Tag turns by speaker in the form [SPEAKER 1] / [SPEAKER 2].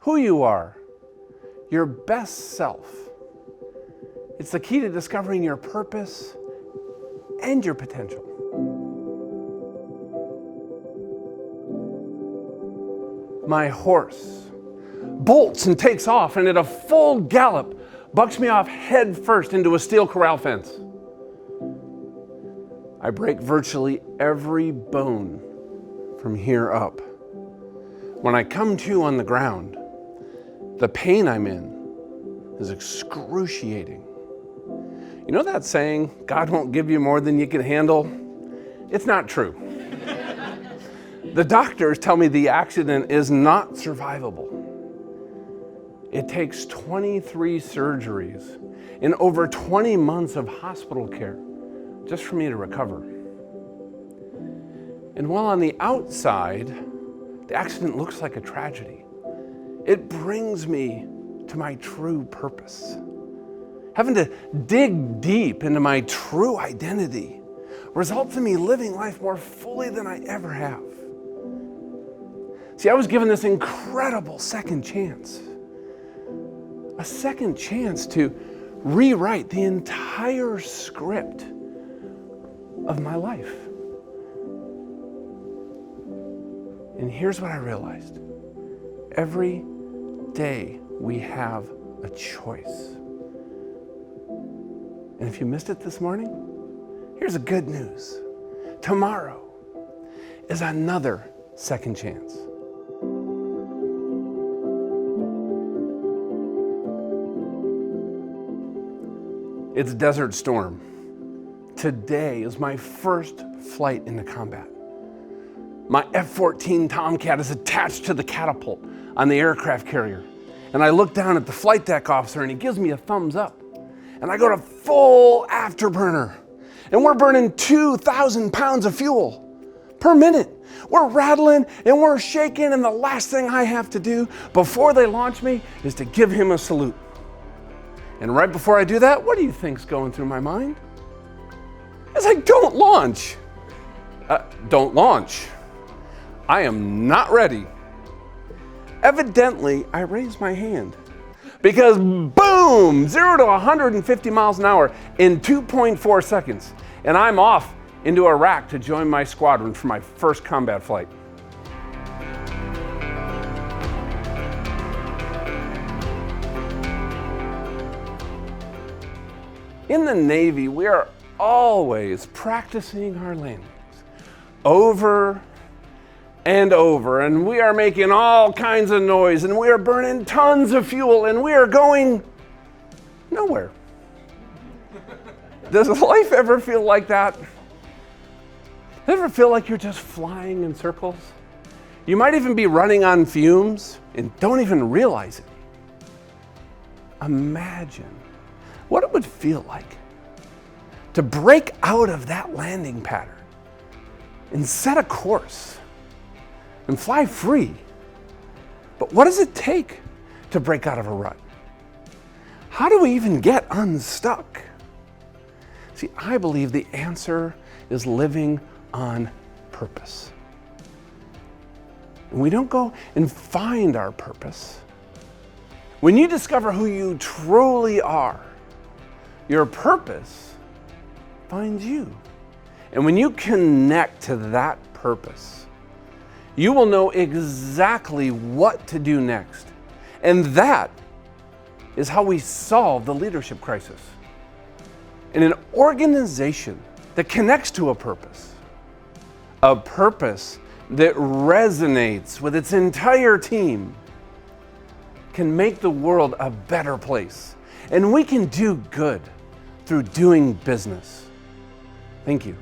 [SPEAKER 1] who you are, your best self. It's the key to discovering your purpose and your potential. My horse bolts and takes off, and at a full gallop, bucks me off head first into a steel corral fence. I break virtually every bone from here up. When I come to on the ground, the pain I'm in is excruciating. You know that saying, God won't give you more than you can handle? It's not true. The doctors tell me the accident is not survivable. It takes 23 surgeries and over 20 months of hospital care just for me to recover. And while on the outside, the accident looks like a tragedy, it brings me to my true purpose. Having to dig deep into my true identity results in me living life more fully than I ever have. See, I was given this incredible second chance. A second chance to rewrite the entire script of my life. And here's what I realized. Every day we have a choice. And if you missed it this morning, here's the good news. Tomorrow is another second chance. It's Desert Storm. Today is my first flight into combat. My F-14 Tomcat is attached to the catapult on the aircraft carrier. And I look down at the flight deck officer and he gives me a thumbs up. And I go to full afterburner. And we're burning 2,000 pounds of fuel per minute. We're rattling and we're shaking, and the last thing I have to do before they launch me is to give him a salute. And right before I do that, what do you think's going through my mind? It's like, don't launch. Don't launch. I am not ready. Evidently, I raised my hand because boom, 0 to 150 miles an hour in 2.4 seconds. And I'm off into Iraq to join my squadron for my first combat flight. In the Navy, we are always practicing our landings over and over, and we are making all kinds of noise, and we are burning tons of fuel, and we are going nowhere. Does life ever feel like that? Ever feel like you're just flying in circles? You might even be running on fumes and don't even realize it. Imagine what it would feel like to break out of that landing pattern and set a course and fly free. But what does it take to break out of a rut? How do we even get unstuck? See, I believe the answer is living on purpose. And we don't go and find our purpose. When you discover who you truly are, your purpose finds you. And when you connect to that purpose, you will know exactly what to do next. And that is how we solve the leadership crisis. In an organization that connects to a purpose that resonates with its entire team, can make the world a better place. And we can do good through doing business. Thank you.